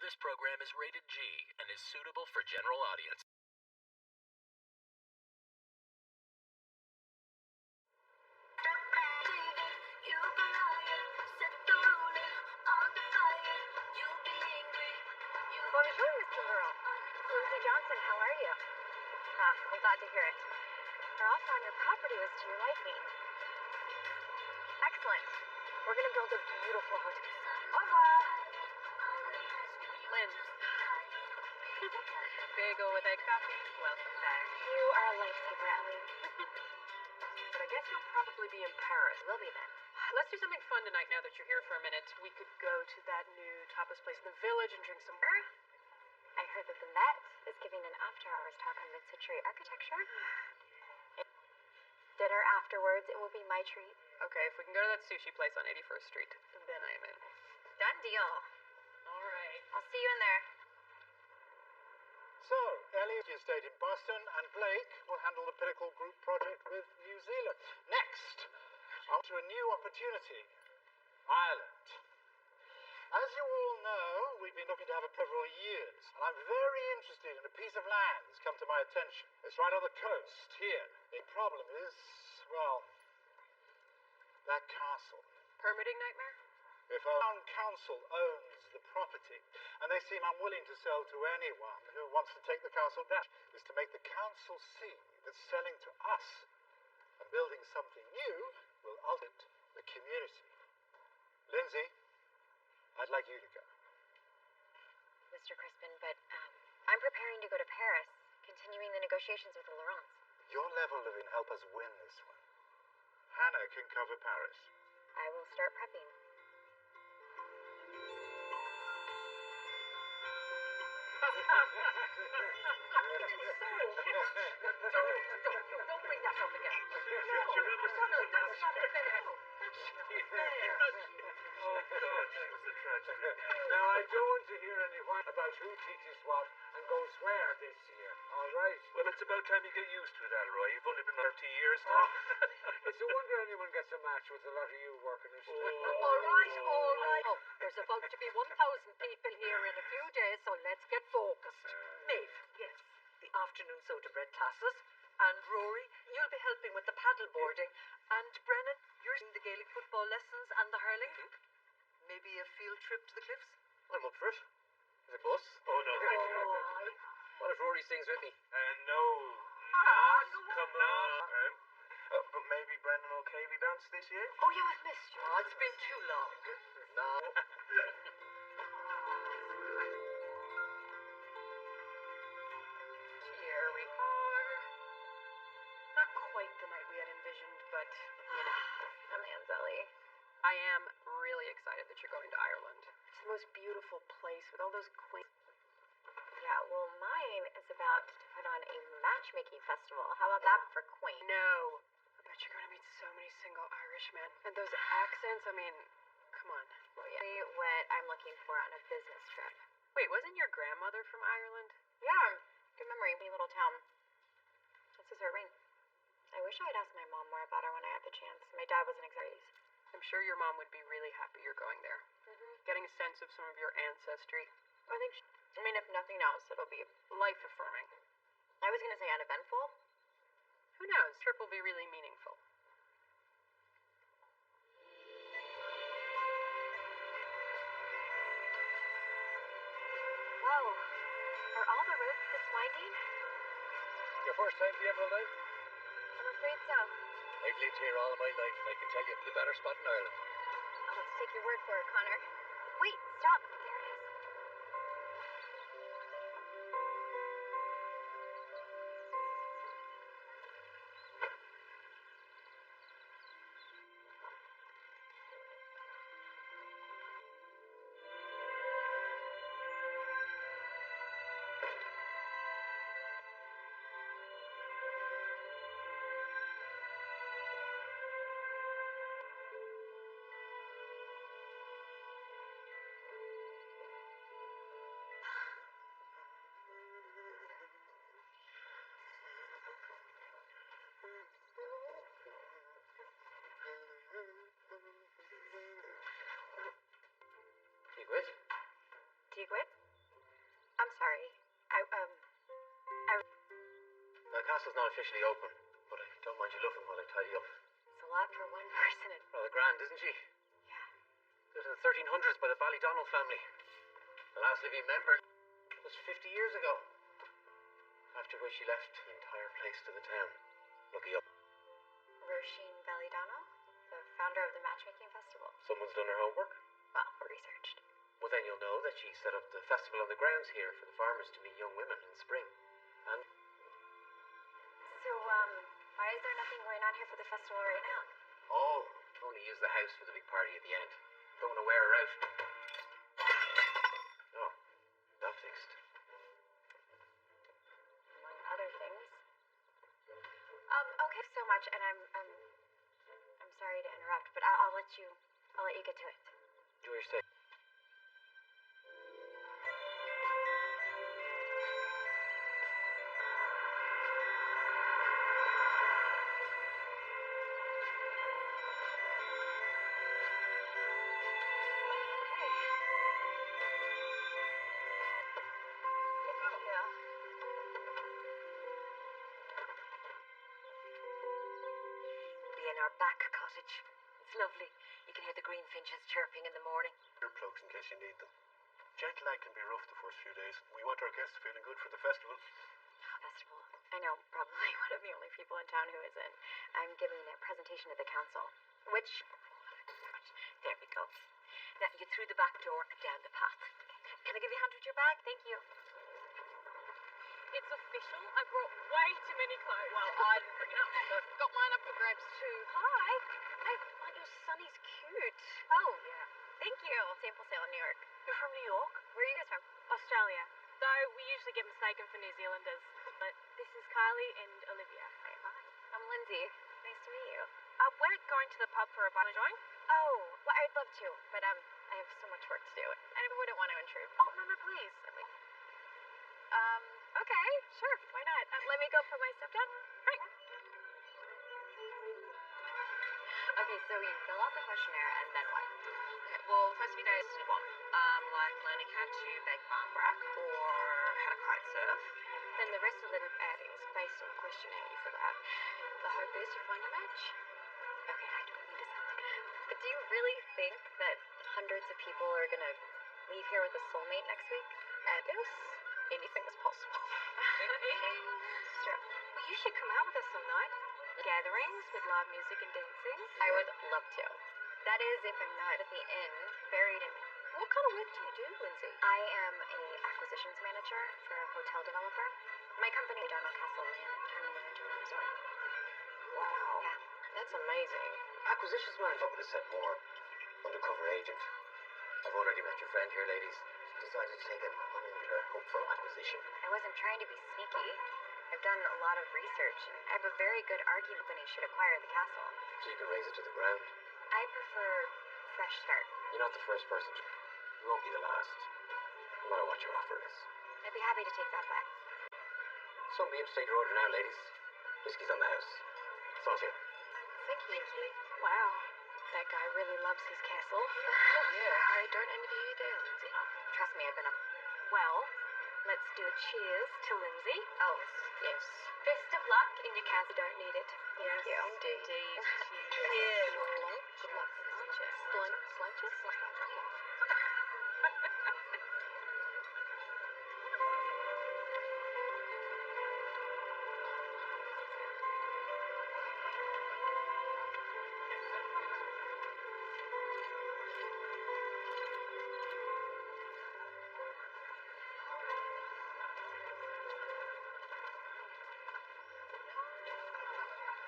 This program is rated G and is suitable for general audience. Bonjour, Mr. Laurent. Lucy Johnson, how are you? I'm glad to hear it. Our offer on your property was to your liking. Excellent. We're going to build a beautiful hotel. Au revoir. Lynn. Bagel with egg coffee. Welcome back. You are a lifesaver, Ellie. But I guess you'll probably be in Paris. Will be then. Let's do something fun tonight now that you're here for a minute. We could go to that new tapas place in the village and drink some beer. I heard that the Met is giving an after-hours talk on mid-century architecture. Dinner afterwards, it will be my treat. Okay, if we can go to that sushi place on 81st Street, then I am in. Done deal. All right. I'll see you in there. So, Ellie stayed in Boston, and Blake will handle the Pinnacle Group project with New Zealand. Next, on to a new opportunity, Ireland. As you all know, we've been looking to have it for several years, and I'm very interested in a piece of land that's come to my attention. It's right on the coast, here. The problem is, well, that castle. Permitting nightmare? If a town council owns the property, and they seem unwilling to sell to anyone who wants to take the castle down, is to make the council see that selling to us and building something new will alter the community. Lindsay, I'd like you to go. Mr. Crispin, but I'm preparing to go to Paris, continuing the negotiations with the Laurents. Your level of in help us win this one. Hannah can cover Paris. I will start prepping. Don't bring that up again. No, that's not fair. Oh, God, she was a tragedy. Now, I don't want to hear any whine about who teaches what and goes where this year, all right? Well, it's about time you get used to it, Alroy. You've only been 30 years now. It's a wonder anyone gets a match with a lot of you working it. All right. Oh, there's about to be 1,000 people here in a few days, so let's get focused. Maeve. Yes. The afternoon soda bread classes. And Rory, you'll be helping with the paddle boarding. And Brennan, you're doing the Gaelic football lessons and the hurling. Maybe a field trip to the cliffs? I'm up for it. The bus? Oh, no. What if Rory sings with me? No. Come on. But maybe Brendan will Kaylee dance this year? Oh, yeah, I've missed you. Oh, it's been too long. No. Here we are. Not quite the night we had envisioned, but, you know. Aman's Ellie. I am really excited that you're going to Ireland. It's the most beautiful place with all those quaint... Yeah, well, mine is about to put on a matchmaking festival. How about that for Queen? No. I bet you're going to meet so many single Irishmen. And those accents, I mean, come on. Well, yeah. What I'm looking for on a business trip. Wait, wasn't your grandmother from Ireland? Yeah, good memory. Wee little town. This is her ring. I wish I had asked my mom more about her when I had the chance. My dad wasn't exactly. I'm sure your mom would be really happy you're going there. Getting a sense of some of your ancestry. I think, I mean, if nothing else, it'll be life-affirming. I was going to say uneventful. Who knows? Trip will be really meaningful. Whoa. Are all the roads this winding? Your first time to the Emerald Isle? I'm afraid so. I've lived here all my life, and I can tell you the better spot in Ireland. I'll have to take your word for it, Connor. Wait, stop. There it is. not officially open, but I don't mind you looking while I tidy up. It's a lot for one person. Rather grand, isn't she? Yeah. Built in the 1300s by the Ballydonnell family. The last living member was 50 years ago. After which she left the entire place to the town. Lucky up. Roisin Ballydonnell, the founder of the matchmaking festival. Someone's done her homework. Well, researched. Well, then you'll know that she set up the festival on the grounds here for the farmers to meet young women in the spring. And So, why is there nothing going on here for the festival right now? oh, only use the house for the big party at the end. Don't want to wear her out. Oh, that fixed. Among other things. Okay, so much, and I'm sorry to interrupt, but I'll let you get to it. Enjoy your stay. Yeah. Be in our back cottage. It's lovely. You can hear the greenfinches chirping in the morning. Earplugs in case you need them. Jet lag can be rough the first few days. We want our guests feeling good for the festival. Festival. I know, probably one of the only people in town who isn't. I'm giving a presentation to the council, which There we go. Now, you through the back door and down the path. Can I give you a hand with your bag? thank you. It's official. I brought way too many clothes. Well, I didn't bring enough. So I've got mine up for grabs too. Hi. Aren't your sunnies cute? Oh, yeah. Thank you. Sample sale in New York. You're from New York? Where are you guys from? Australia. Though we usually get mistaken for New Zealanders. But this is Kylie and Olivia. Hi. I'm Lindsay. Nice to meet you. We're going to the pub for a bun join. Oh, well, I'd love to, but I have so much work to do. I wouldn't want to intrude. Oh, no, please. Okay, sure. Why not? Let me go for my step down. Great. Okay, so you fill out the questionnaire and then what? Okay, well, the first few days is one. Like learning how to bake barn brack or how to kite surf. Then the rest of the addings based on the questionnaire you fill out. The hope is you find a match. Okay, I don't mean to sound like... But do you really think that hundreds of people are gonna leave here with a soulmate next week? And yes, anything is possible. Sure. Well, you should come out with us some night. Gatherings with live music and dancing. I would love to. That is if I'm not at the inn, buried in... What kind of work do you do, Lindsay? I am a acquisitions manager for a hotel developer. My company, Donald Castle Inn, and turning it into a resort. Wow. Yeah. That's amazing. Acquisitions manager with a set more. Undercover agent. I've already met your friend here, ladies. She's decided to take an unusual hopeful acquisition. I wasn't trying to be sneaky. I've done a lot of research, and I have a very good argument that he should acquire the castle. So you can raise it to the ground. I prefer fresh start. You're not the first person to. You won't be the last. No matter what your offer is. I'd be happy to take that back. So be it to take your order now, ladies. Whiskey's on the house. It's all you. Thank you. Wow. That guy really loves his castle. Yeah, I don't envy you there, Lindsay. Trust me, I've been up. Well, let's do a cheers to Lindsay. Oh, Yes. Best of luck in your castle. You don't need it. thank you. Indeed. Cheers. Good luck. Slunches?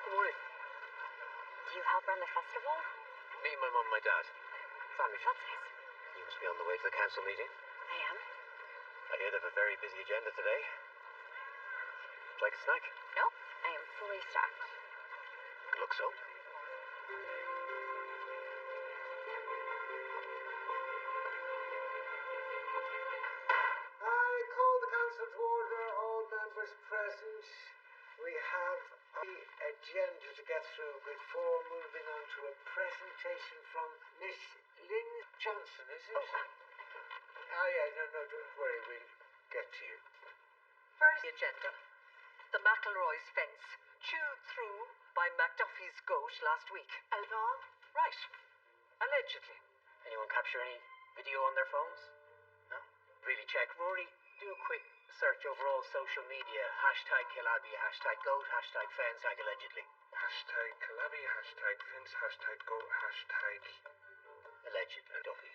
Good morning. Do you help run the festival? Me, my mum, my dad. Family. That's nice. You must be on the way to the council meeting. I am. I hear they have a very busy agenda today. Would you like a snack? No, I am fully stocked. Good luck, so. I call the council to order, all members present. We have the agenda to get through before moving on to a presentation from Miss Lynn Johnson, is it? Oh, yeah, no, don't worry, we'll get to you. First, the agenda. the McElroy's fence, chewed through by McDuffie's goat last week. Alban? Right. Allegedly. Anyone capture any video on their phones? No? Really check. Rory, do a quick search over all social media. Hashtag Killaby, hashtag goat, hashtag fence, hashtag allegedly. Hashtag Calabi, hashtag Vince, hashtag go, hashtag... Allegedly, Duffy.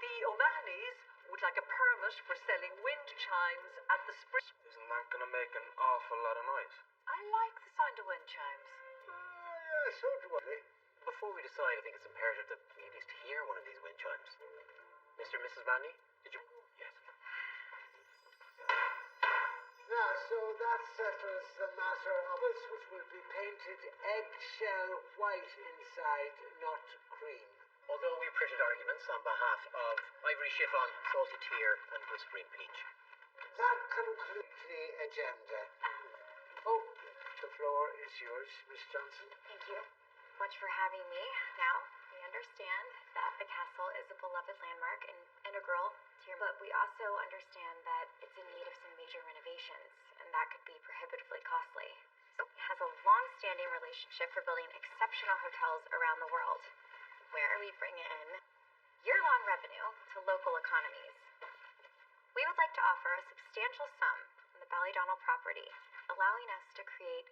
The O'Mahonys would like a permit for selling wind chimes at the spring. Isn't that gonna make an awful lot of noise? I like the sound of wind chimes. Yeah, so do I. Before we decide, I think it's imperative that we at least hear one of these wind chimes. Mr. and Mrs. Manley, did you? Yes. Now, so that settles the matter of us, which will be painted eggshell white inside, not cream. Although we printed arguments on behalf of Ivory Chiffon, Salty Tear, and Whispering Peach. That concludes the agenda. Oh, the floor is yours, Miss Johnson. Thank you much for having me. Now, we understand that the castle is a beloved landmark and integral to your... But we also understand that it's in need of some major renovations, and that could be prohibitively costly. So it has a long-standing relationship for building exceptional hotels around the world, where we bring in year-long revenue to local economies. We would like to offer a substantial sum in the Ballydonnell property, allowing us to create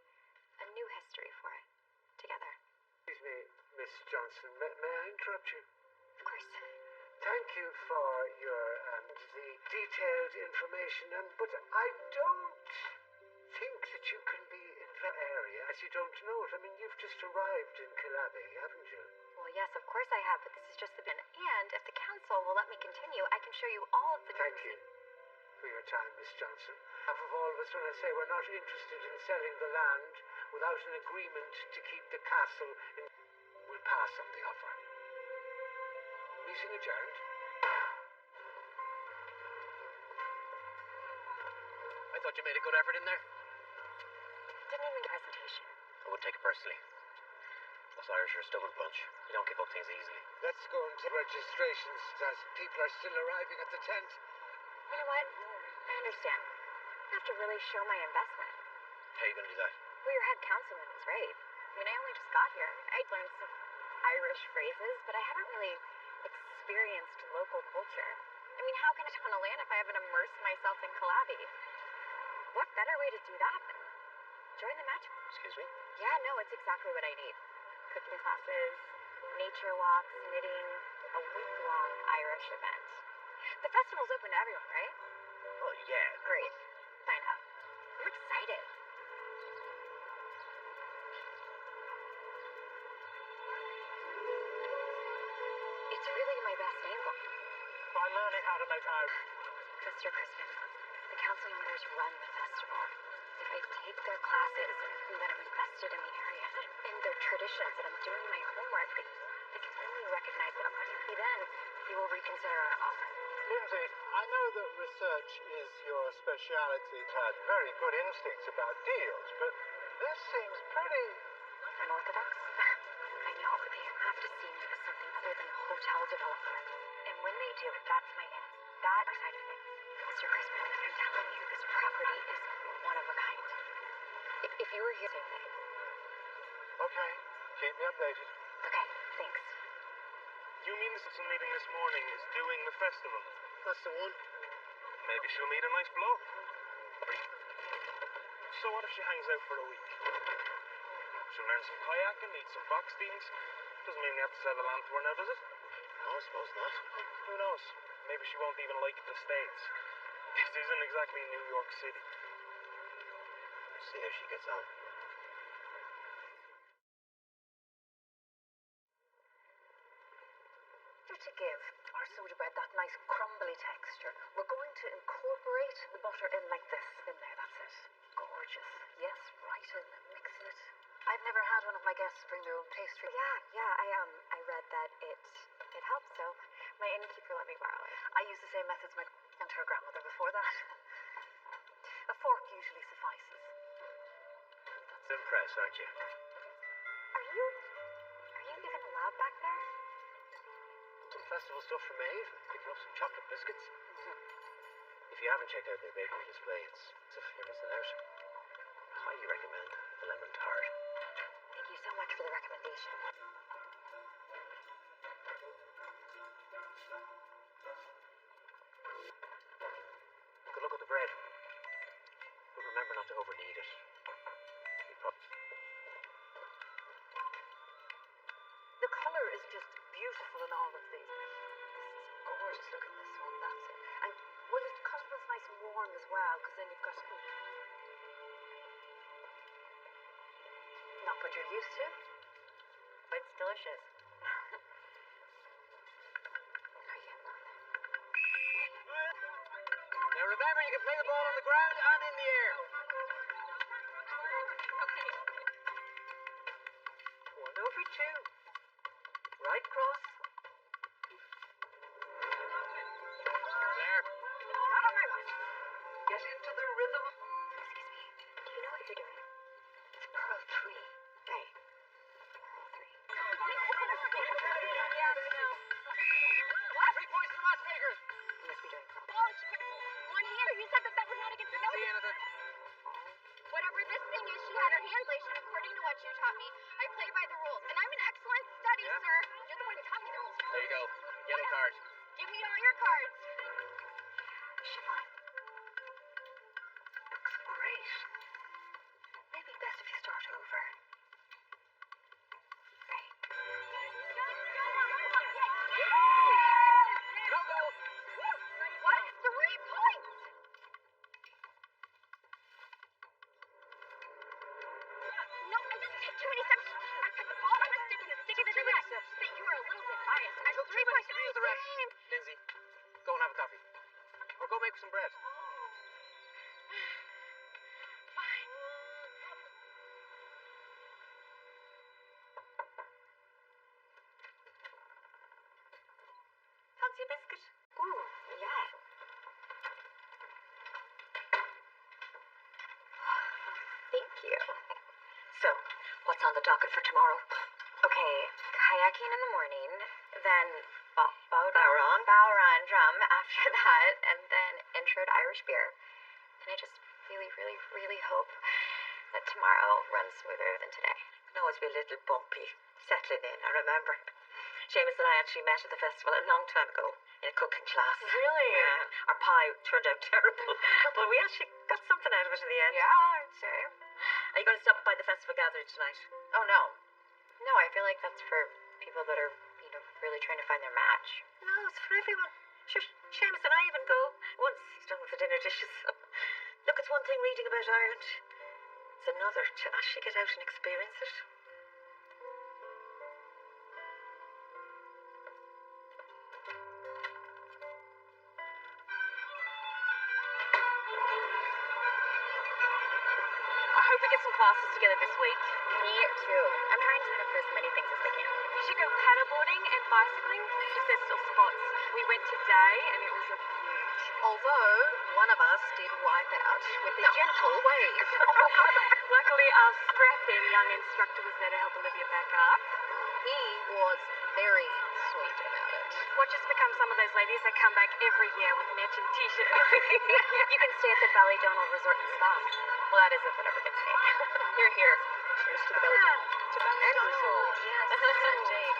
a new history for it together. Excuse me, Miss Johnson. May I interrupt you? Of course. Thank you for your the detailed information, but I don't think that you can be in that area as you don't know it. I mean, you've just arrived in Killaby, haven't you? Well, yes, of course I have, but this is just the beginning. And if the council will let me continue, I can show you all of the... Thank you for your time, Miss Johnson. Half of all of us, when I say we're not interested in selling the land without an agreement to keep the castle in... We'll pass on the offer. Meeting adjourned. I thought you made a good effort in there. Didn't even get a presentation. I wouldn't take it personally. Us Irish are a stubborn bunch. We don't give up things easily. Let's go into registrations as people are still arriving at the tent. You know what? I understand. I have to really show my investment. How are you going to do that? Well, your head councilman was right. I mean, I only just got here. I'd learned some Irish phrases, but I haven't really experienced local culture. I mean, how can I ton of land if I haven't immersed myself in Killaby? What better way to do that than join the match? Excuse me? Yeah, no, it's exactly what I need. Cooking classes, nature walks, knitting, a week-long Irish event. The festival's open to everyone, right? Oh, yeah. Great. Sign up. I'm excited. It's really my best angle. By learning how to make Irish. Mr. Crispin, the council members run the festival. If I take their classes and that I'm invested in the area and their traditions, that I'm doing my homework, they can only recognize that I'm ready. Then you will reconsider our offer. Lindsay, I know that research is your speciality. You've had very good instincts about deals, but this seems pretty... Unorthodox? I know, but they have to see me as something other than a hotel developer. And when they do, that's my end. That are side of things. Mr. Crispin, I'm telling you, this property is one of a kind. If you were here, same thing. Okay, keep me updated. Okay, thanks. You mean this meeting this morning is doing the festival? That's the one. Maybe she'll meet a nice bloke. So what if she hangs out for a week? She'll learn some kayaking, eat some box beans. Doesn't mean we have to sell the land to her now, does it? No, I suppose not. Who knows? Maybe she won't even like the States. This isn't exactly New York City. See how she gets on. To give our soda bread that nice crumbly texture, we're going to incorporate the butter in like this. In there, that's it. Gorgeous. Yes, right in, mixing it. I've never had one of my guests bring their own pastry. Yeah, I read that it helps, so my innkeeper let me borrow it. I use the same methods my and her grandmother before that. A fork usually suffices. You're impressed, aren't you? Are you even allowed back there? Some festival stuff for Maeve, picking up some chocolate biscuits. If you haven't checked out their bakery display, it's you're missing out. highly recommend the lemon tart. Thank you so much for the recommendation. Good luck with the bread. But remember not to overknead it. The colour is just beautiful in all of these. This is gorgeous. Look at this one. That's it. And will it come as nice and warm as well? Because then you've got not what you're used to. But it's delicious. Now remember, you can play the ball on the ground and in the air. One over two. Right cross. There. Not on my watch. Get into the rhythm. Excuse me. Do you know what you're doing? It's Pearl 3. Hey. Pearl 3. Yeah, I know. 3 points to the matchmakers. You must be doing Pearl. Oh, she put one hand. You said that was not against the Didn't see anything. Whatever this thing is, she had her handlation according to what you taught me. I play by the rules, and I'm an excellent study, Yeah. sir. You're the one who taught me the rules. There you go. Yellow card. Give me all your cards. Siobhan. Looks great. Maybe best if you start over. Right. Go, go. What? 3 points! No, I just take too many steps. I put the ball on the stick and the stick into the net. But you are a little bit biased. I'm Took 3 too many points. steps, the ref. Lindsay, go and have a coffee. Or go make some bread. Fine. Fancy a biscuit? Ooh, yeah. Thank you. So, what's on the docket for tomorrow? Okay, kayaking in the morning, then Bowron. Bowron drum after that, and then intro to Irish beer. And I just really, really, really hope that tomorrow runs smoother than today. Can always be a little bumpy. Settling in, I remember. Seamus and I actually met at the festival a long time ago in a cooking class. Really? Yeah. Our pie turned out terrible, but we actually got something out of it in the end. Yeah, I'd say. Are you going to stop by the festival gathering tonight? Oh, no. No, I feel like that's for people that are, really trying to find their match. No, it's for everyone. Sure, Seamus and I even go once he's done with the dinner dishes. Look, it's one thing reading about Ireland. It's another to actually get out and experience it. I hope we get some classes together this week. Me too. I'm trying to sign up for as many things as I can. You should go paddleboarding and bicycling if there's still spots. We went today and it was a beaut. Although one of us did wipe out with a gentle wave. Luckily, our scrappy young instructor was there to help Olivia back up. He was very sweet about it. Watch us become some of those ladies that come back every year with net and t-shirts. You can stay at the Ballydonal Resort and Spa. Well, that is if it ever gets made. Here, here. Cheers to the Ballydonal. To Ballydonal. Yes, indeed.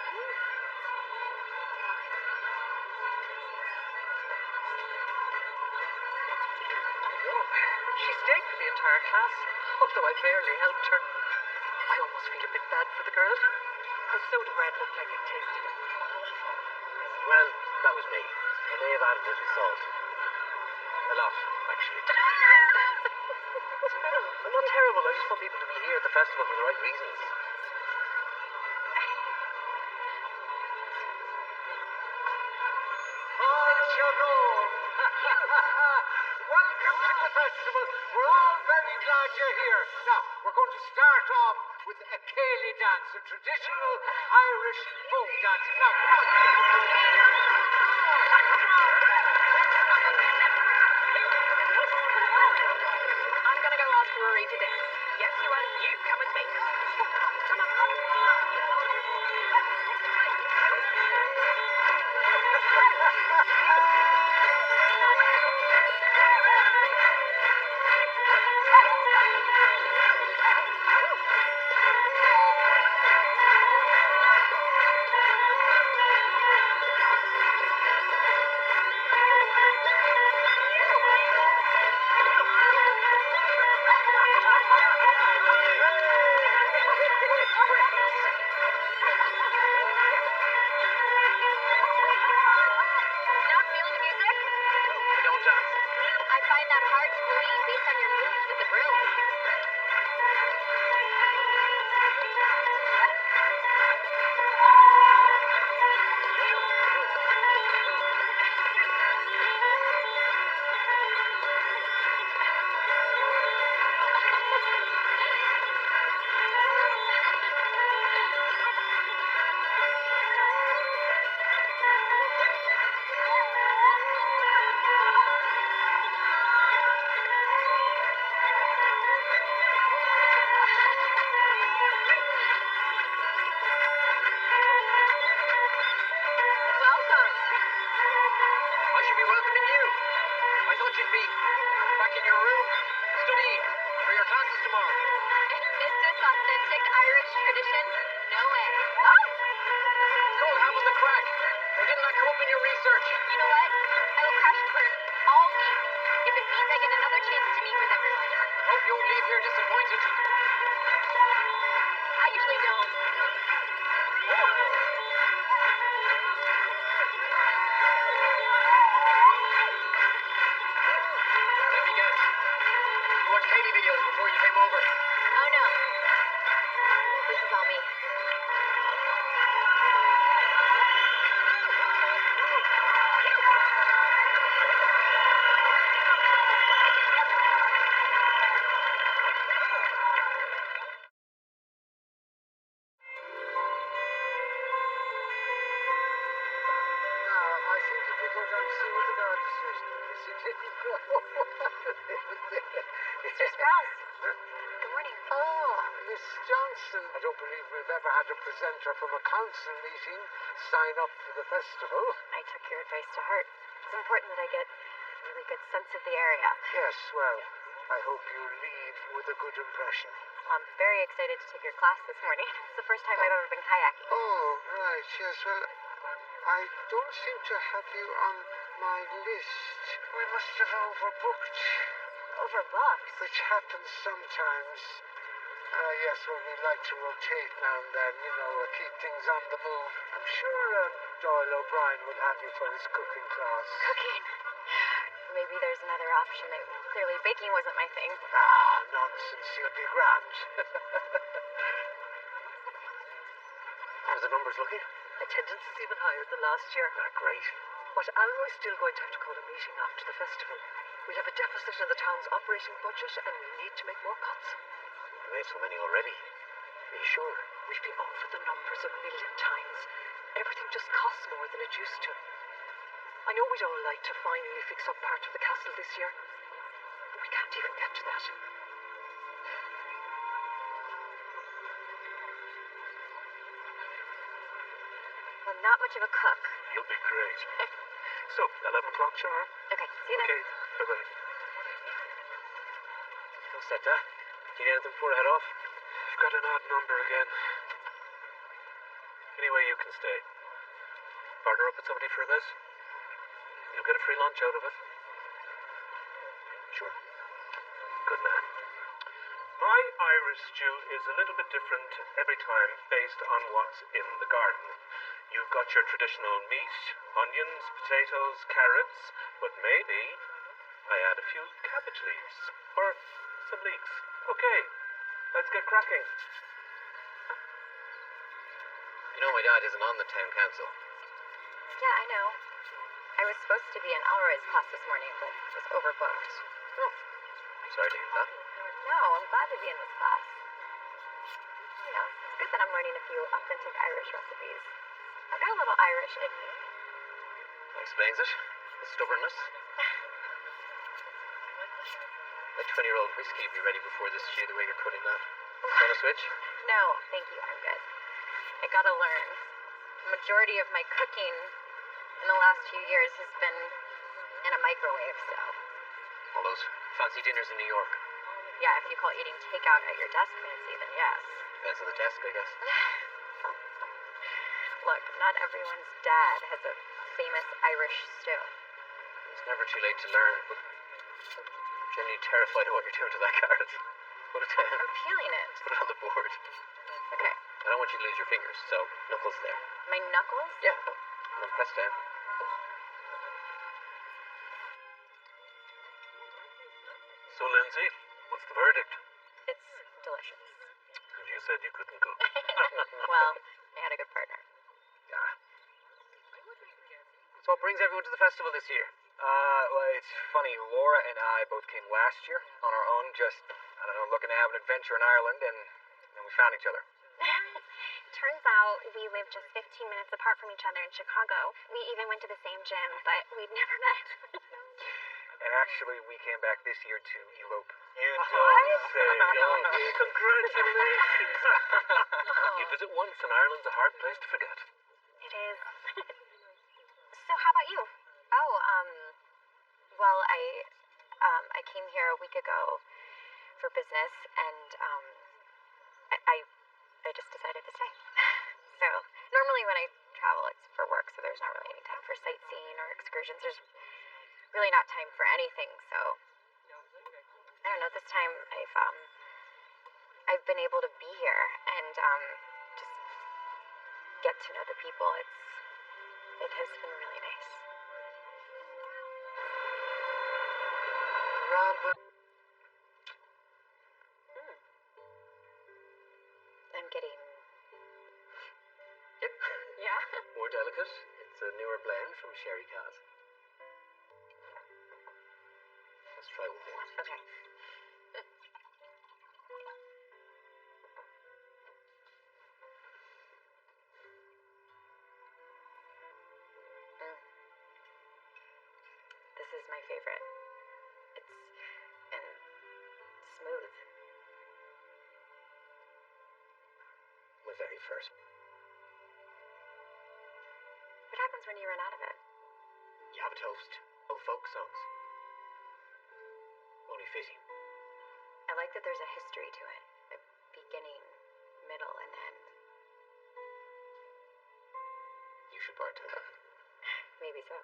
She stayed for the entire class, although I barely helped her. I almost feel a bit bad for the girl. Her soda bread looked like it tasted awful. Well, that was me. I may have added a little salt. A lot, actually. I'm not terrible. I just want people to be here at the festival for the right reasons. Welcome to the festival. We're all very glad you're here. Now, we're going to start off with a Cayley dance, a traditional Irish folk dance. Now, come on. I'm gonna go ask Rory to dance. Yes, you are. You come with me. Come on. research. You know what? I will crash and burn all week if it means I get another chance to meet with everyone. I hope you won't leave here disappointed. I usually don't. Let me guess. You watched Katie videos before you came over. Oh no. This is all me. Now, I seem to be go down to see what the guard station is. You didn't know. Mr. Sprouse. Good morning. Ah, Miss Johnson. I don't believe we've ever had a presenter from a council meeting sign up for the festival. I took your advice to heart. It's important that I get a really good sense of the area. Yes, well, I hope you leave with a good impression. I'm very excited to take your class this morning. It's the first time I've ever been kayaking. Oh, right, yes, well, I don't seem to have you on my list. We must have overbooked, Overbooked. which happens sometimes. Yes, well, we like to rotate now and then, keep things on the move. I'm sure Doyle O'Brien will have you for his cooking class. Cooking. Maybe there's another option. Clearly, baking wasn't my thing. Ah, nonsense, you'll be grand. How are the numbers looking? Attendance is even higher than last year. Great. But Alroy's still going to have to call a meeting after the festival. We have a deficit in the town's operating budget and we need to make more cuts. We made so many already. Are you sure? We've been over the numbers a million times. Everything just costs more than it used to. I know we'd all like to finally fix up part of the castle this year, but we can't even get to that. Well, not much of a cook. You'll be great. So, 11 o'clock sharp? Okay, see you then. Okay, bye-bye. All set, huh? Do you need anything before I head off? I've got an odd number again. Anyway, you can stay. Partner up with somebody for this. You'll get a free lunch out of it. Sure. Good man. My Irish stew is a little bit different every time based on what's in the garden. You've got your traditional meat, onions, potatoes, carrots, but maybe I add a few cabbage leaves or some leeks. Okay, let's get cracking. You know my dad isn't on the town council. Yeah, I know. I was supposed to be in Alroy's class this morning, but was overbooked. Oh, sorry to hear that. No, I'm glad to be in this class. It's good that I'm learning a few authentic Irish recipes. I've got a little Irish in me. That explains it. The stubbornness. My 20-year-old whiskey will be ready before this stew the way you're cutting that. Want a switch? No, thank you, I'm good. I gotta learn. The majority of my cooking in the last few years has been in a microwave, so... All those fancy dinners in New York. Yeah, if you call eating takeout at your desk fancy, then yes. Depends on the desk, I guess. Look, not everyone's dad has a famous Irish stew. It's never too late to learn, but I'm genuinely terrified of what you're doing to that carrot. Put it down. I'm peeling it. Put it on the board. Okay. I don't want you to lose your fingers, so knuckles there. My knuckles? Yeah. And then press down. So, Lindsay, what's the verdict? It's delicious. And you said you couldn't cook. Well, I had a good partner. Yeah. So what brings everyone to the festival this year? Well, it's funny. Laura and I both came last year on our own, just, looking to have an adventure in Ireland, and then we found each other. Turns out we live just 15 minutes apart from each other in Chicago. We even went to the same gym, but we'd never met. And actually, we came back this year to elope. You don't say. Congratulations. You visit once, and Ireland's a hard place to forget. It is. So how about you? Oh, well, I came here a week ago for business, and, I just decided to stay. So, normally when I travel, it's for work, so there's not really any time for sightseeing or excursions. There's really not time for anything, so I don't know, this time I've been able to be here and just get to know the people. It has been really nice. Rob, I'm getting yep. yeah. More delicate. It's a newer blend from Sherry Cask. Let's try one more. Okay. This is my favorite. It's and smooth. My very first. What happens when you run out of it? You have a toast. All folk songs. Only fitting. I like that there's a history to it. A beginning, middle, and end. You should bartend. Maybe so.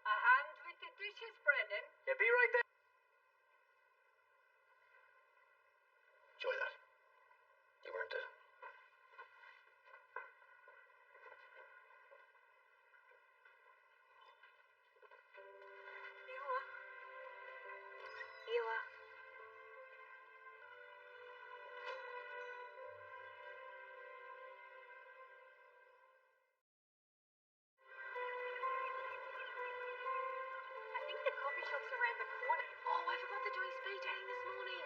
A hand with the dishes, Brendan. Yeah, be right there. Enjoy that. You earned it. Ewa. I think the coffee shop's around the corner. Oh, I forgot they're doing speed dating this morning.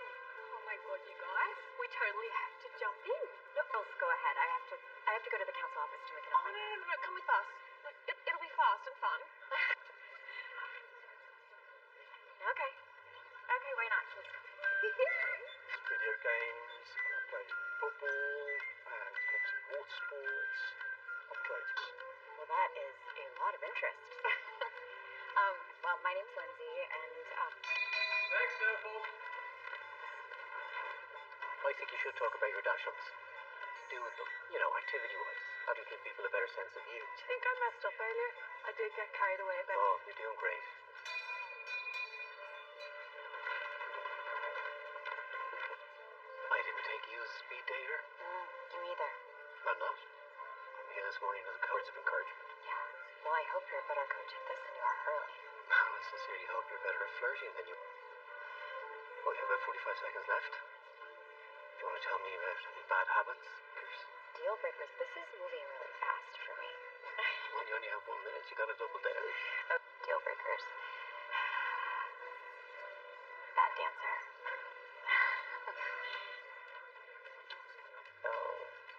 Oh my god, you guys. We totally have to jump in. No, Elsa, go ahead. I have to go to the council office to make an Oh, no, appointment. no, no, come with us. Look, it'll be fast and fun. Okay. Okay, why not? Let's go. There's video games, I play football, and obviously water sports. I play. Well, that is a lot of interest. Well, my name's Lindsay, and Thanks, now, folks. I think you should talk about your dash-ups. Do with them, you know, activity-wise. That'll give people a better sense of you. Do you think I messed up earlier? I did get carried away a bit. Oh, you're doing great. I didn't take you as a speed dater. you either. I'm not. I'm here this morning as a words of encouragement. Yeah. Well, I hope you're a better coach at this than you are Hurley. I sincerely hope you're better at flirting than you. Well, we have about 45 seconds left. If you want to tell me about any bad habits, Deal breakers. This is moving really fast for me. well, you only have 1 minute. You got to double down. Deal breakers. Bad dancer.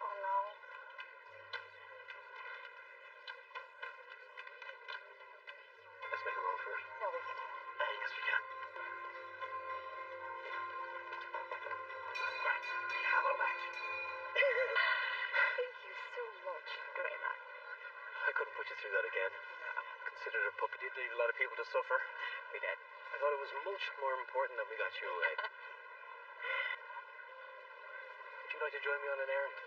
Oh no. Let's make a run for it. No, we can do it. Yes, we can. Right, we have a match. Thank you so much for doing that. I couldn't put you through that again. Considered a puppy did leave a lot of people to suffer. We did. I thought it was much more important that we got you away. Would you like to join me on an errand?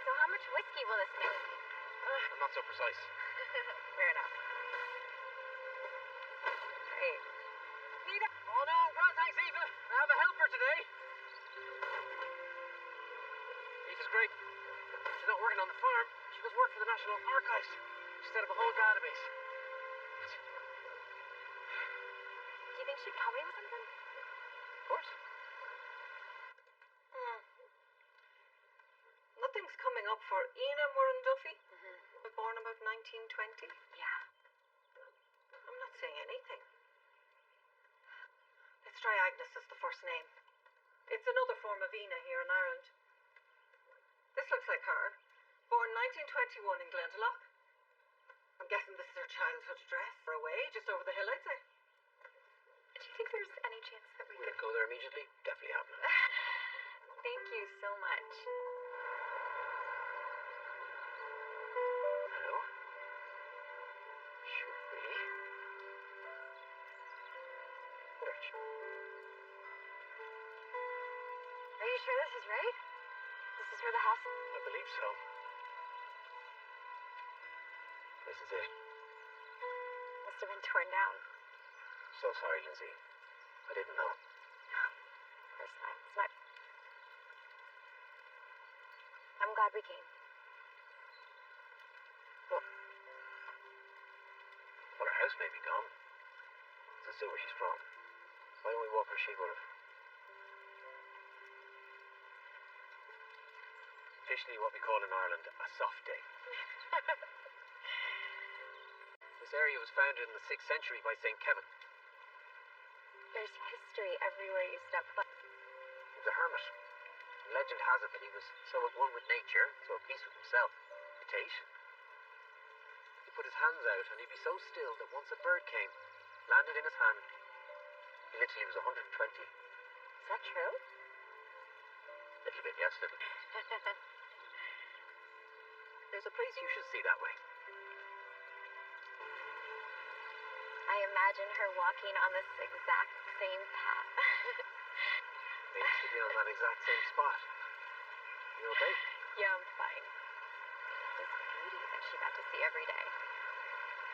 So how much whiskey will this make? I'm not so precise. Fair enough. Hey. Oh no, well, thanks, Eva. I have a helper today. Eva's great. She's not working on the farm. She does work for the National Archives. She set up a whole database. Do you think she'd call me with something? Of course. Nothing's coming up for Ina Murren Duffy. Was born about 1920. Yeah. I'm not saying anything. Let's try Agnes as the first name. It's another form of Ina here in Ireland. This looks like her. Born 1921 in Glendalough. I'm guessing this is her childhood address. Or away, just over the hill, I'd say. Do you think there's any chance that we We'll could... go there immediately. Definitely happening. Thank you so much. Now, should we? research. Are you sure this is right? This is where the house... I believe so. This is it. Must have been torn down. So sorry, Lindsay. I didn't know. Of course not. It's not... I'm glad we came. Well, her house may be gone. That's still where she's from. Why don't we walk where she would have? Officially what we call in Ireland a soft day. This area was founded in the 6th century by St. Kevin. There's history everywhere you step foot. He was a hermit. Legend has it that he was so at one with nature, so at peace with himself. A Tate. He put his hands out and he'd be so still that once a bird came, landed in his hand, he literally was 120. Is that true? Little bit, yes, little bit. There's a place you should see that way. I imagine her walking on this exact same path. Maybe sitting on that exact same spot. You okay? Yeah, I'm fine. This beauty that she got to see every day.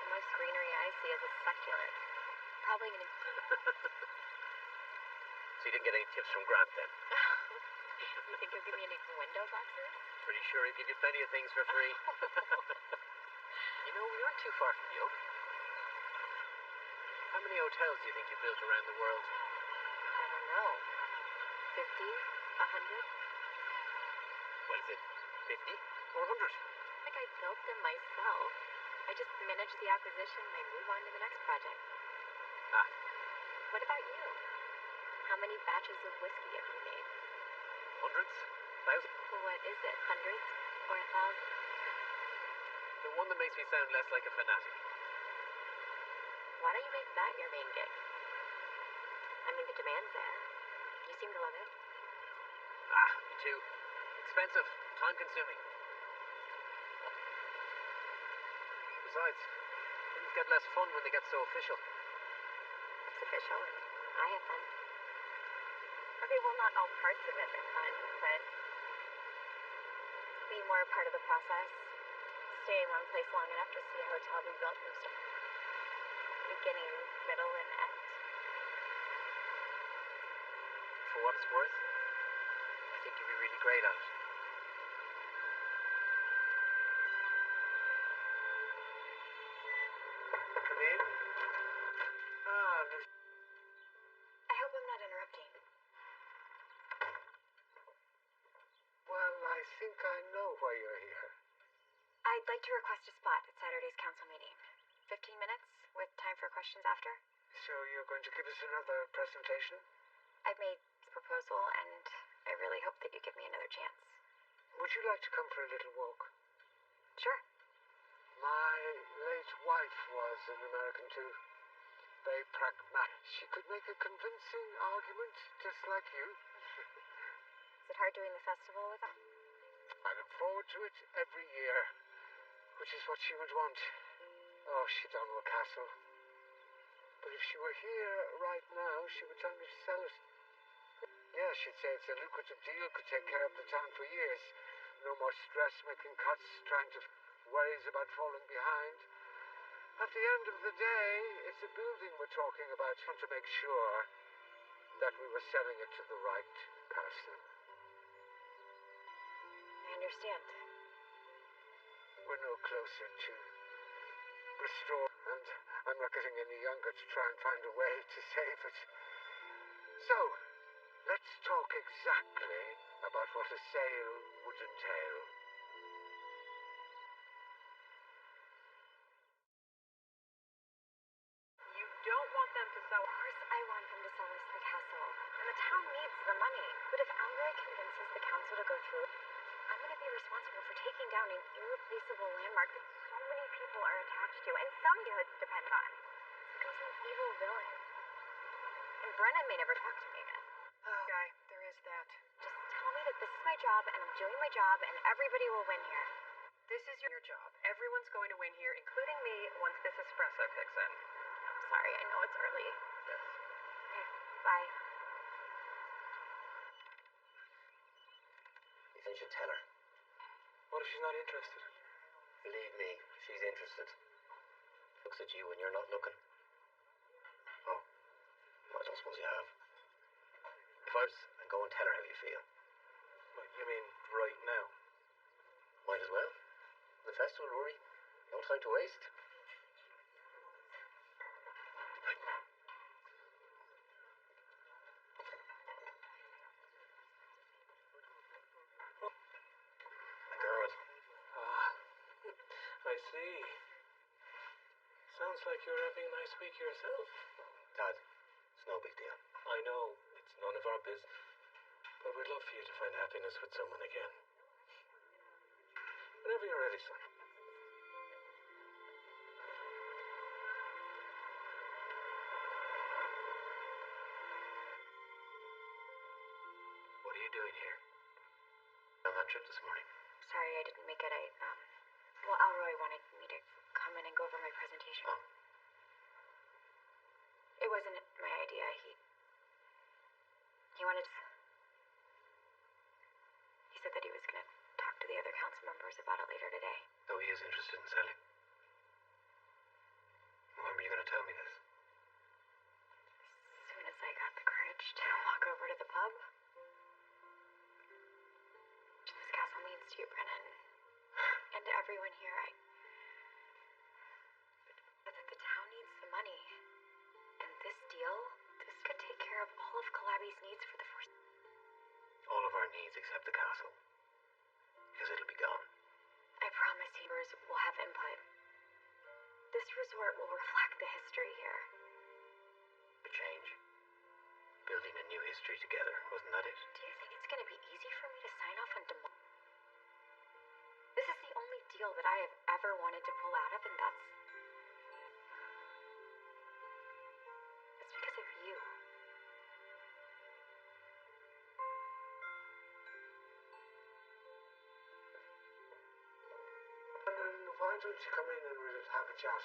The most greenery I see is a succulent. Probably gonna... So you didn't get any tips from Grant then? You think he'll give me any window boxes? Pretty sure he'll give you plenty of things for free. You know, we aren't too far from you. How many hotels do you think you built around the world? I don't know. 50? 100? Well, is it 50 or 100? Like I built them myself. I just manage the acquisition and I move on to the next project. Ah, What about you? How many batches of whiskey have you made? hundreds? Thousands? What is it? Hundreds? Or 1,000? The one that makes me sound less like a fanatic. Why don't you make that your main gig? I mean, the demand's there. You seem to love it. Ah, me too. Expensive, time consuming. Besides, things get less fun when they get so official. It's official, and I have fun. Okay, well, not all parts of it are fun, but be more a part of the process. Stay in one place long enough to see a hotel be built from start. Beginning, middle, and end. For what it's worth, I think you'd be really great at it. Come in. Miss... I hope I'm not interrupting. Well, I think I know why you're here. I'd like to request a spot at Saturday's council meeting. 15 minutes, with time for questions after. So you're going to give us another presentation? I've made a proposal, and I really hope that you give me another chance. Would you like to come for a little walk? Sure. My late wife was an American too. Very pragmatic. She could make a convincing argument, just like you. Is it hard doing the festival with them? I look forward to it every year, which is what she would want. Oh, she'd Donald Castle. But if she were here right now, she would tell me to sell it. Yeah, she'd say it's a lucrative deal, could take care of the town for years. No more stress making cuts, trying to worries about falling behind. At the end of the day, it's a building we're talking about. Want to make sure that we were selling it to the right person. I understand. We're no closer to restore, and I'm not getting any younger to try and find a way to save it. So, let's talk exactly about what a sale would entail. You don't want them to sell. Of course I want them to sell us the castle. And the town needs the money. But if Alroy convinces the council to go through, I'm going to be responsible for taking down an irreplaceable landmark that so many people are attached to, and some livelihoods depend on. It's like I'm some evil villain. And Brennan may never talk to me again. Oh, guy, there is that. Just tell me that this is my job, and I'm doing my job, and everybody will win here. This is your job. Everyone's going to win here, including me, once this espresso kicks in. I'm sorry, I know it's early. Yes. Okay. you should tell her. What if she's not interested? Believe me, she's interested. Looks at you when you're not looking. Oh, well, I don't suppose you have. If I was, then go and tell her how you feel. What, you mean right now? Might as well. The festival, Rory. No time to waste. A girl. Ah, I see. Sounds like you're having a nice week yourself. Dad, it's no big deal. I know, it's none of our business. But we'd love for you to find happiness with someone again. Whenever you're ready, son. What are you doing here? On that trip this morning? Sorry I didn't make it. Well, Alroy wanted me to come in and go over my presentation. Oh. It wasn't my idea. He wanted to... He said that he was going to talk to the other council members about it later today. So he is interested in selling. When were you going to tell me this? As soon as I got the courage to walk over to the pub. This castle means to you, Brennan. And to everyone here, But the town needs the money. And this deal, this could take care of all of Calabi's needs for the first... All of our needs except the castle. Because it'll be gone. I promise you, will have input. This resort will reflect the history here. For change. Building a new history together, wasn't that it? Do you think it's going to be easy for me to sign off on This is the only deal that I have ever wanted to pull out of, and that's because of you. Why don't you come in and we'll have a chat?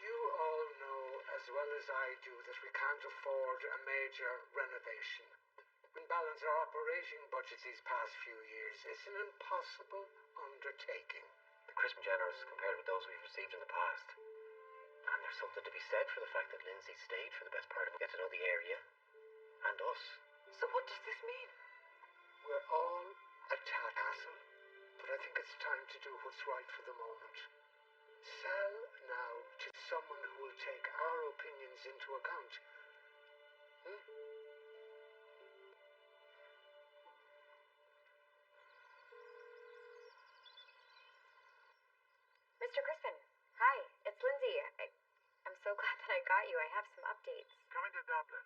You all know as well as I do that we can't afford a major renovation. We balance our operating budget these past few years. It's an impossible undertaking. The crisp and generous compared with those we've received in the past. And there's something to be said for the fact that Lindsay stayed for the best part of it, get to know the area. And us. So what does this mean? We're all a castle, but I think it's time to do what's right for the moment. Sell now to someone who will take our opinions into account. Mr. Crispin, hi, it's Lindsay. I'm so glad that I got you. I have some updates. Coming to Dublin.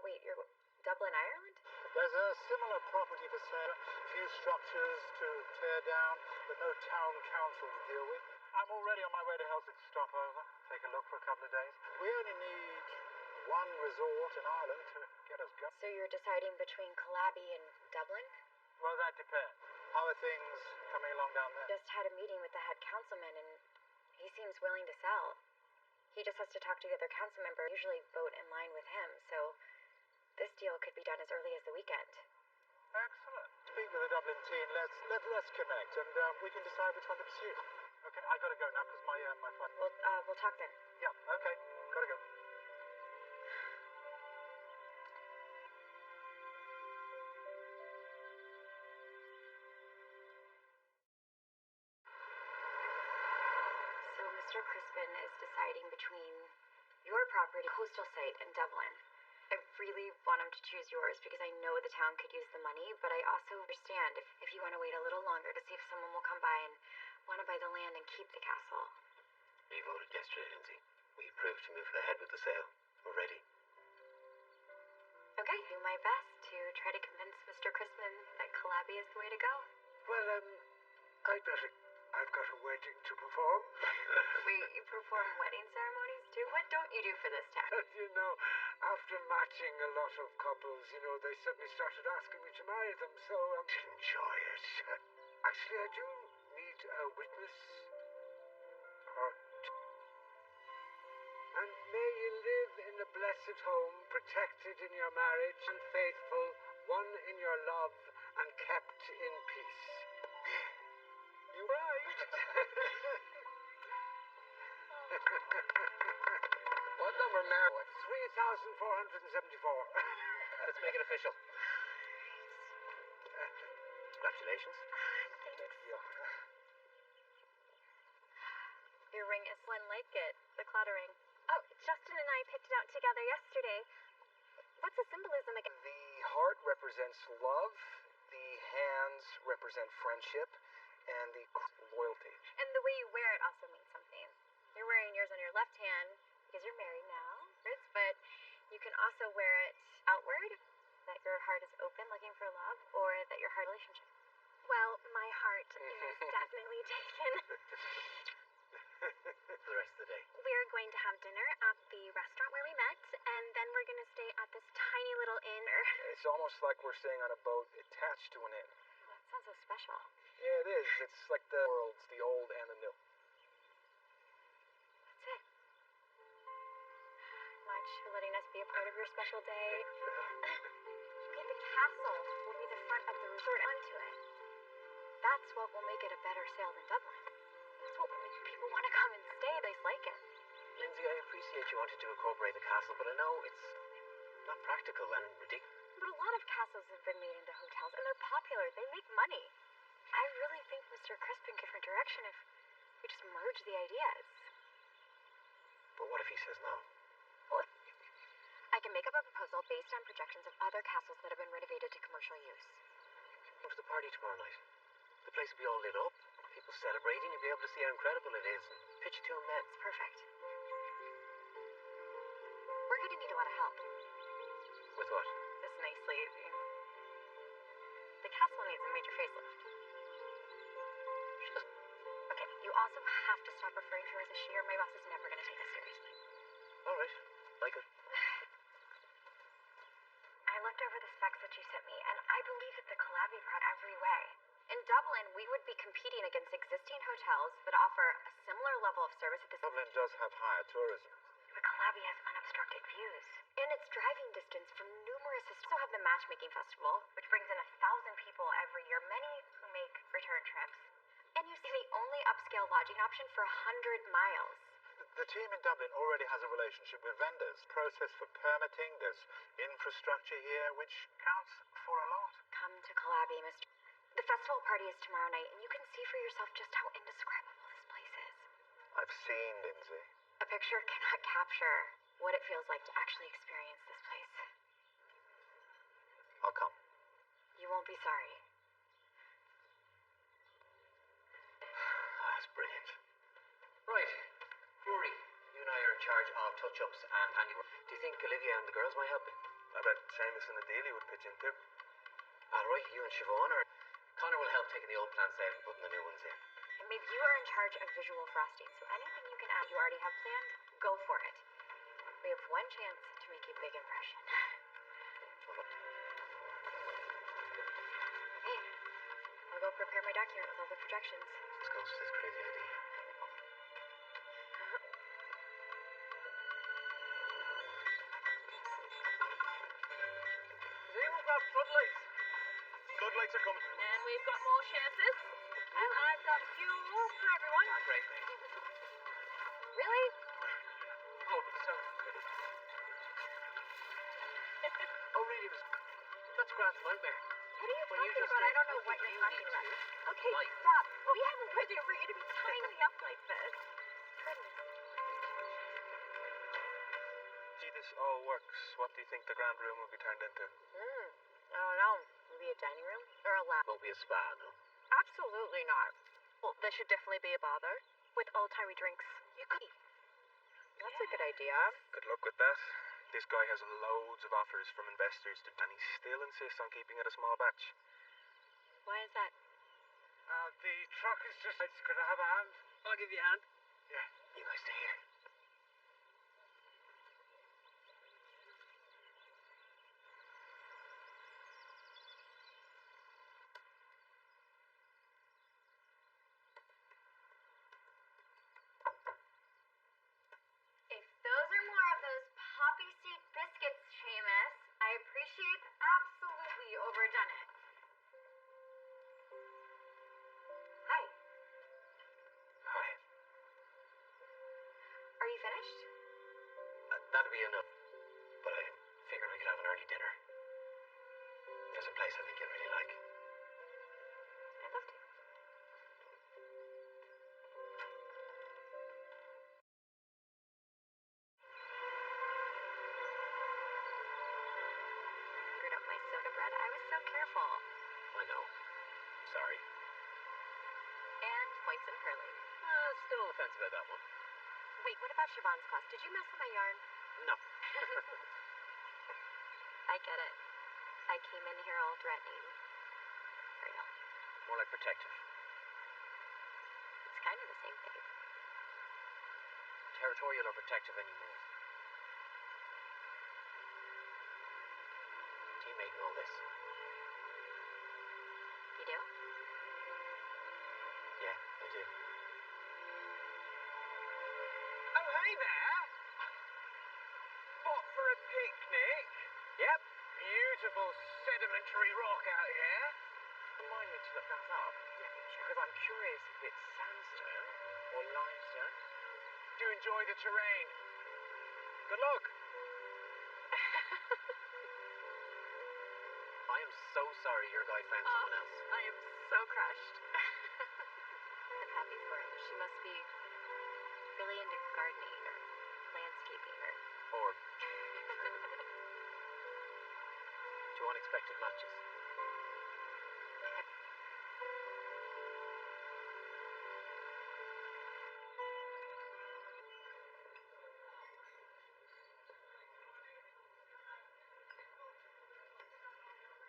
Wait, you're Dublin, Ireland? There's a similar property for sale. A few structures to tear down, but no town council to deal with. I'm already on my way to Helsinki to stop over, take a look for a couple of days. We only need one resort in Ireland to get us going. So you're deciding between Calabi and Dublin? Well, that depends. How are things coming along down there? Just had a meeting with the head councilman, and he seems willing to sell. He just has to talk to the other council member, usually vote in line with him, so this deal could be done as early as the weekend. Excellent. Speak with the Dublin team. Let's connect, and we can decide which one to pursue. Okay, I gotta go now because my flight. We'll talk then. Yeah. Okay. Gotta go. So Mr. Crispin is deciding between your property, coastal site, and Dublin. I really want him to choose yours because I know the town could use the money, but I also understand if you want to wait a little longer to see if someone will come by and want to buy the land and keep the castle. We voted yesterday, Lindsay. We approved to move ahead with the sale. We're ready. Okay, do my best to try to convince Mr. Crispin that Calabi is the way to go. Well, I'd better I've got a wedding to perform. Wait, you perform wedding ceremonies too? What don't you do for this town? You know, after matching a lot of couples, they suddenly started asking me to marry them, so enjoy it. Actually, I do need a witness. Or and may you live in a blessed home, protected in your marriage and faithful, one in your love and kept in peace. You right. What number, Mary? 3,474. Let's make it official. Congratulations. Your ring is one like it, the clattering. Oh, Justin and I picked it out together yesterday. What's the symbolism again? The heart represents love, the hands represent friendship, and the loyalty. And the way you wear it also means something. You're wearing yours on your left hand because you're married now, but you can also wear it outward, that your heart is open looking for love, or that your heart relationship. Well, my heart is definitely taken. For the rest of the day. We're going to have dinner at the restaurant where we met, and then we're going to stay at this tiny little inn It's almost like we're staying on a boat attached to an inn. Oh, that sounds so special. Yeah, it is. It's like the worlds, the old and the new. That's it. Much for letting us be a part of your special day. Okay, the castle will be the front of the resort onto it. That's what will make it a better sail than Dublin. That's what will make people want to come and stay. They like it. Lindsay, I appreciate you wanted to incorporate the castle, but I know it's not practical and ridiculous. But a lot of castles have been made into hotels, and they're popular. They make money. I really think Mr. Crispin could different direction if we just merge the ideas. But what if he says no? Well, I can make up a proposal based on projections of other castles that have been renovated to commercial use. Come to the party tomorrow night. The place will be all lit up. People celebrating. You'll be able to see how incredible it is and pitch it to him then. It's perfect. We're going to need a lot of help. With what? This nicely. The castle needs a major facelift. Okay, you also have to stop referring to her as a she, or my boss is never going to take us seriously. All right. Like it. I looked over the specs that you sent me, and I believe that the Calabi brought every way. In Dublin, we would be competing against existing hotels that offer a similar level of service at this. Dublin does have higher tourism. But Calabi has unobstructed views. And it's driving distance from numerous. We also have the matchmaking festival, which brings in 1,000 people every year, many who make return trips. And you see the only upscale lodging option for 100 miles. The team in Dublin already has a relationship with vendors. Process for permitting, there's infrastructure here, which counts for a lot. Come to Calabi, Mr. The festival party is tomorrow night, and you can see for yourself just how indescribable this place is. I've seen Lindsay. A picture cannot capture what it feels like to actually experience this place. I'll come. You won't be sorry. That's brilliant. Right. Rory, you and I are in charge of touch-ups and handiwork. Do you think Olivia and the girls might help? I bet Seamus and Adelia would pitch in too. All right, you and Siobhan, or Connor will help taking the old plants out and putting the new ones in. And maybe you are in charge of visual frosting, so anything you can add you already have planned, go for it. We have one chance to make a big impression. Okay, I'll go prepare my document with all the projections. Let's go to this crazy idea. Has anyone got floodlights? Floodlights are coming. And we've got more chances. And I've got fuel for everyone. Ah, great, mate. Really? Oh, sorry. Oh, really? That's Grant's nightmare. What are you Well, you talking just about? I don't know did what you're everything talking you about. need Okay, Light. stop. We haven't ready for you to be tying me up like this. Goodness. See, this all works. What do you think the grand room will be turned into? I don't know. Maybe a dining room? Or a lab? Won't be a spa, no? Absolutely not. Well, there should definitely be a bar, though, with old-timey drinks. You could. That's a good idea. Good luck with that. This guy has loads of offers from investors, and he still insists on keeping it a small batch. Why is that? The truck is just... Could I have a hand? I'll give you a hand. Yeah. You guys stay here. If those are more of those poppy seed biscuits, Seamus, I appreciate absolutely overdone it. Hi. Hi. Are you finished? That'll be enough. But I figured we could have an early dinner. There's a place I think you'll really like. I'd love to. Screwed up my soda bread. I was so careful. I know. I'm sorry. And points in curling. Still on the fence about that one. Wait, what about Siobhan's class? Did you mess with my yarn? No. I get it. I came in here all threatening. Real. More like protective. It's kind of the same thing. Territorial or protective anymore. Teammate and all this. You do? Yeah, I do. Oh, hey there. What, for a picnic? Yep. Beautiful sedimentary rock out here. Remind me to look that up. Yeah, sure. Because I'm curious if it's sandstone or limestone. Do enjoy the terrain. Good luck. I am so sorry your guy found someone else. I am so crushed. I'm happy for him. She must be really into gardening or landscaping or... Or two unexpected matches.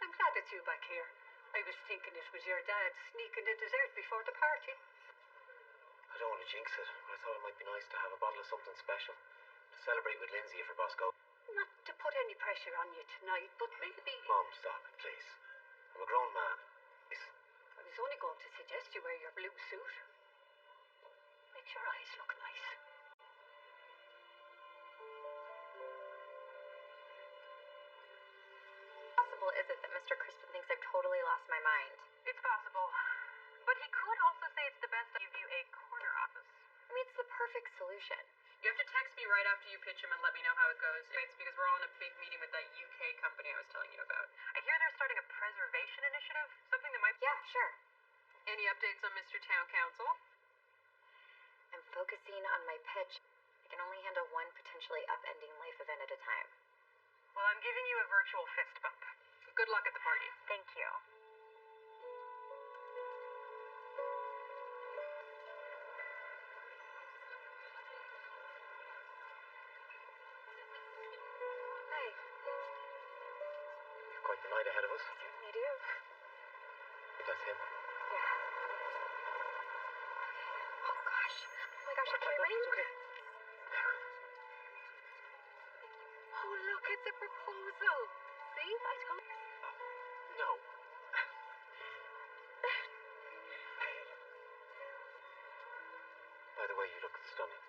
I'm glad it's you back here. I was thinking it was your dad sneaking the dessert before the party. I don't want to jinx it, but I thought it might be nice to have a bottle of something special to celebrate with Lindsay if her boss goes. Not to put any pressure on you tonight, but maybe... Mom, stop it, please. I'm a grown man. Please. I was only going to suggest you wear your blue suit. Makes your eyes look nice. Possible is it that Mr. Crispin thinks I've totally lost my mind? It's possible. But he could also say it's the best to give you a corner office. I mean, it's the perfect solution. You have to text me right after you pitch him and let me know how it goes. It's because we're all in a big meeting with that UK company I was telling you about. I hear they're starting a preservation initiative, something that might... Yeah, sure. Any updates on Mr. Town Council? I'm focusing on my pitch. I can only handle one potentially upending life event at a time. Well, I'm giving you a virtual fist bump. Good luck at the party. Thank you. Hi. We've quite the night ahead of us. Certainly do. But that's him. Yeah. Oh gosh. Oh my gosh, I can't ring. It's okay. Oh, look, it's a proposal. See, I told you. No. By the way, you look stunning.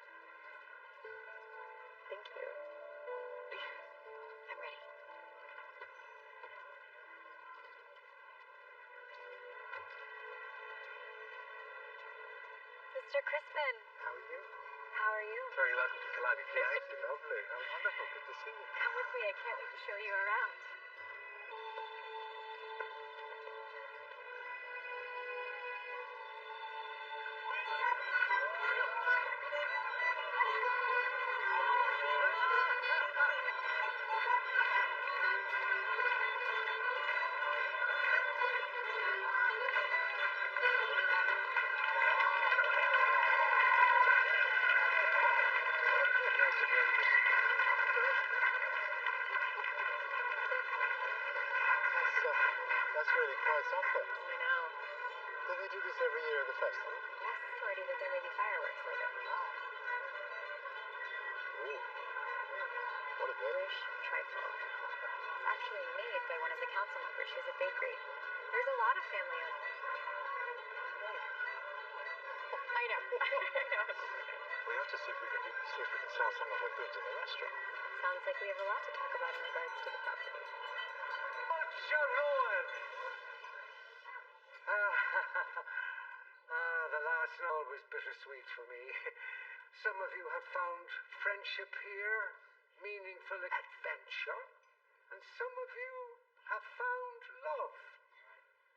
Thank you. I'm ready. Mr. Crispin, How are you? how are you? Very welcome to Calabi, please. Thank you, lovely. How wonderful. Good to see you. Come with me. I can't wait to show you around. That's really quite something. I know. Do they do this every year at the festival? Yes, or do you think there may be fireworks later? Ooh. What a bit. Rouge trifle. It's actually made by one of the council members. She's a bakery. There's a lot of family owned. I know. I know. We have to see if we can sell some of her goods in the restaurant. Sounds like we have a lot to talk about in regards to the property. What's your noise? The last note was bittersweet for me. Some of you have found friendship here, meaningful adventure, and some of you have found love.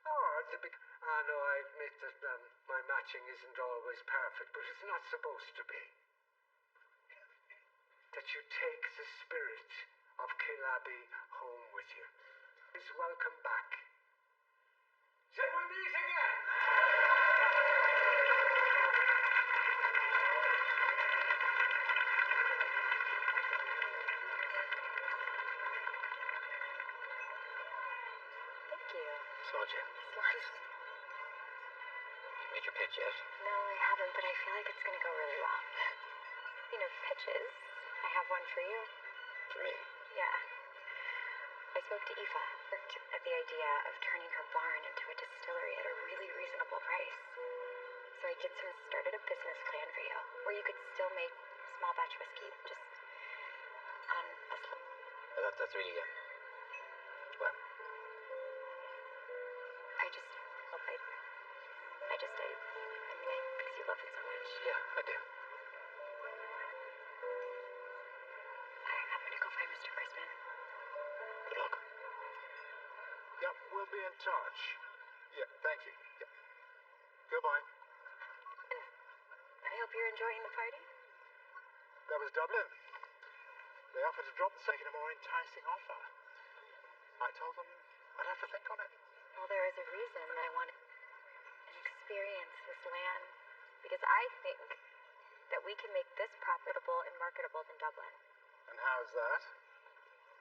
I know I admit that my matching isn't always perfect, but it's not supposed to be. That you take the spirit of Kilabi home with you. Please welcome back. Till we meet again! Thank you. Saja, Smart. you made your pitch yet? No, I haven't, but I feel like it's gonna go really well. You know, pitches. I have one for you. For me? Yeah. I spoke to Aoife. Worked at the idea of turning her barn into a distillery at a really reasonable price. So I started a business plan for you, where you could still make small batch whiskey, just on a That's really, well, I just hope I mean, because you love it so much. yeah, I do. I'm gonna go find Mr. Crispin. Good luck. Yep, we'll be in touch. Yeah, thank you. Yep. Goodbye. I hope you're enjoying the party. That was Dublin. They offered to drop the second a more enticing offer. I told them I'd have to think on it. Well, there is a reason that I want to experience this land, because I think that we can make this profitable and marketable than Dublin. And how's that?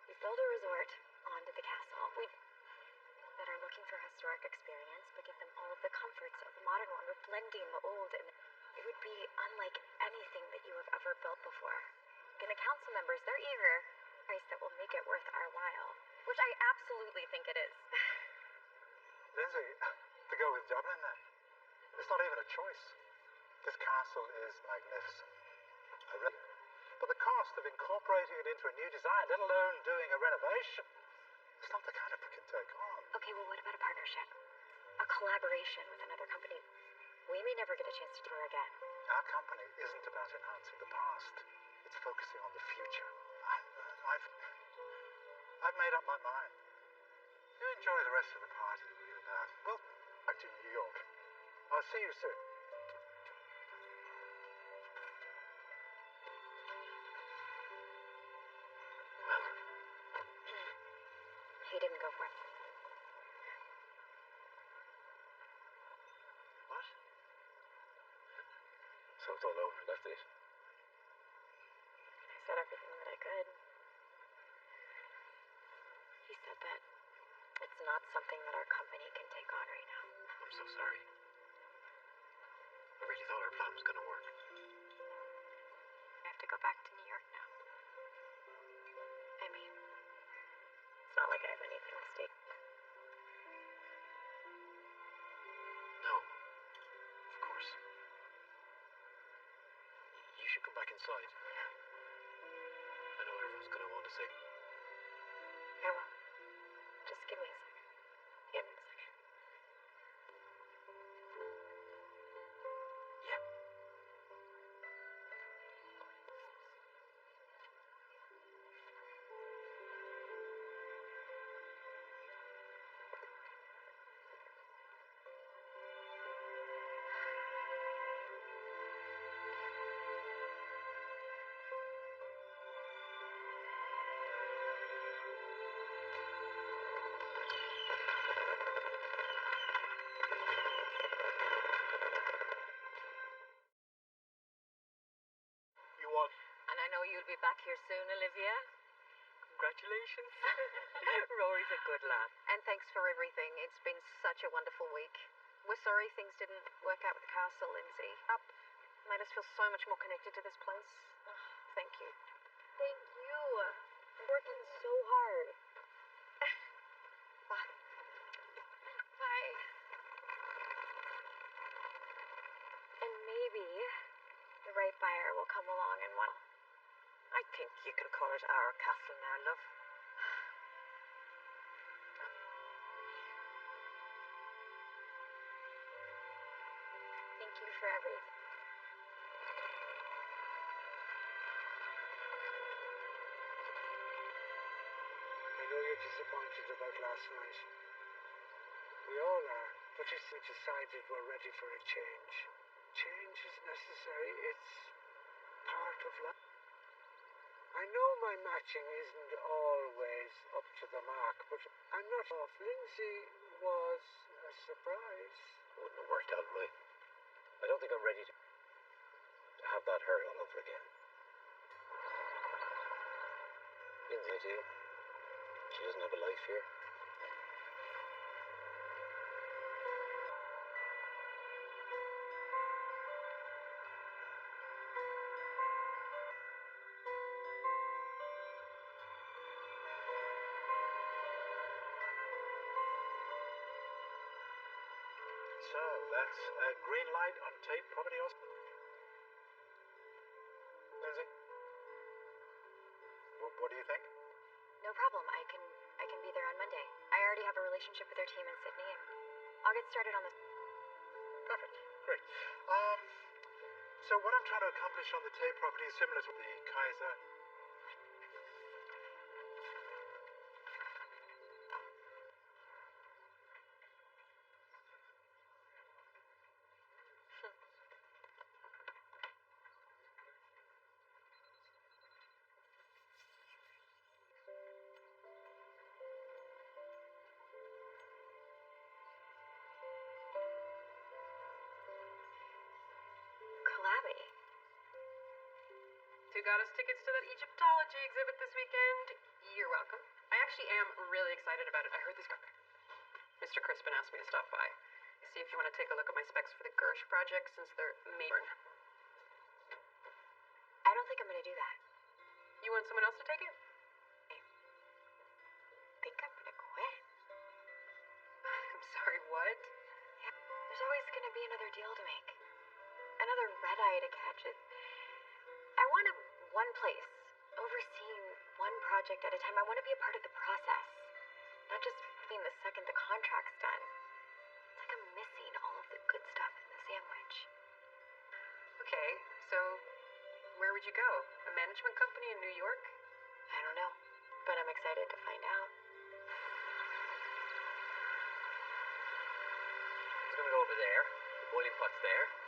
We build a resort onto the castle. We that are looking for historic experience, but give them all of the comforts of a modern one. We're blending the old, and it would be unlike anything that you have ever built before. And the council members, they're eager for a price that will make it worth our while, which I absolutely think it is. Lindsay, to go with Dublin then? It's not even a choice. This castle is magnificent. But the cost of incorporating it into a new design, let alone doing a renovation, it's not the kind of we can take on. Okay, well, what about a partnership? A collaboration with another company? We may never get a chance to do her again. Our company isn't about enhancing the past. It's focusing on the future. I've made up my mind. You enjoy the rest of the party. We'll back to New York. I'll see you soon. He didn't go for it. What? So it's all over. That's it. I said everything that I could. He said that it's not something that our company can take on right now. I'm so sorry. I really thought our plan was going to work. I have to go back to New York now. I mean, it's not like I have anything to stake. No. Of course. You should come back inside. I know everyone's going to want to say... I will. Just give me a second. Give me a second. Yeah. You want... And I know you'll be back here soon, Olivia. Congratulations. Rory's a good lad. And thanks for everything. It's been such a wonderful week. We're sorry things didn't work out with the castle, Lindsay. Made us feel so much more connected to this place. Thank you. Thank you. I'm working so hard. Bye. Bye. And maybe the right buyer will come along and want. I think you can call it our castle now, love. Thank you for everything. I know you're disappointed about last night. We all are, but you see, we decided we're ready for a change. Change is necessary. It's part of life. I know my matching isn't always up to the mark, but I'm not off. Lindsay was a surprise. Wouldn't have worked out right. I don't think I'm ready to have that hurt all over again. Lindsay, I do. She doesn't have a life here. So that's a green light on tape property, Oscar. Lindsay? What do you think? No problem. I can be there on Monday. I already have a relationship with their team in Sydney, and I'll get started on this. Perfect. Great. So what I'm trying to accomplish on the tape property is similar to the Kaiser. Collabing. Who got us tickets to that Egyptology exhibit this weekend? You're welcome. I actually am really excited about it. I heard this guy. Mr. Crispin asked me to stop by. See if you want to take a look at my specs for the Gersh project since they're Mayborn. I don't think I'm gonna do that. You want someone else to take it? I think I'm gonna quit. I'm sorry, what? Yeah, there's always gonna be another deal to make. Another red eye to catch it. I want to one place, overseeing one project at a time. I want to be a part of the process, not just being the second the contract's done. It's like I'm missing all of the good stuff in the sandwich. Okay, so where would you go? A management company in New York? I don't know, but I'm excited to find out. I was going to go over there. The boiling pot's there.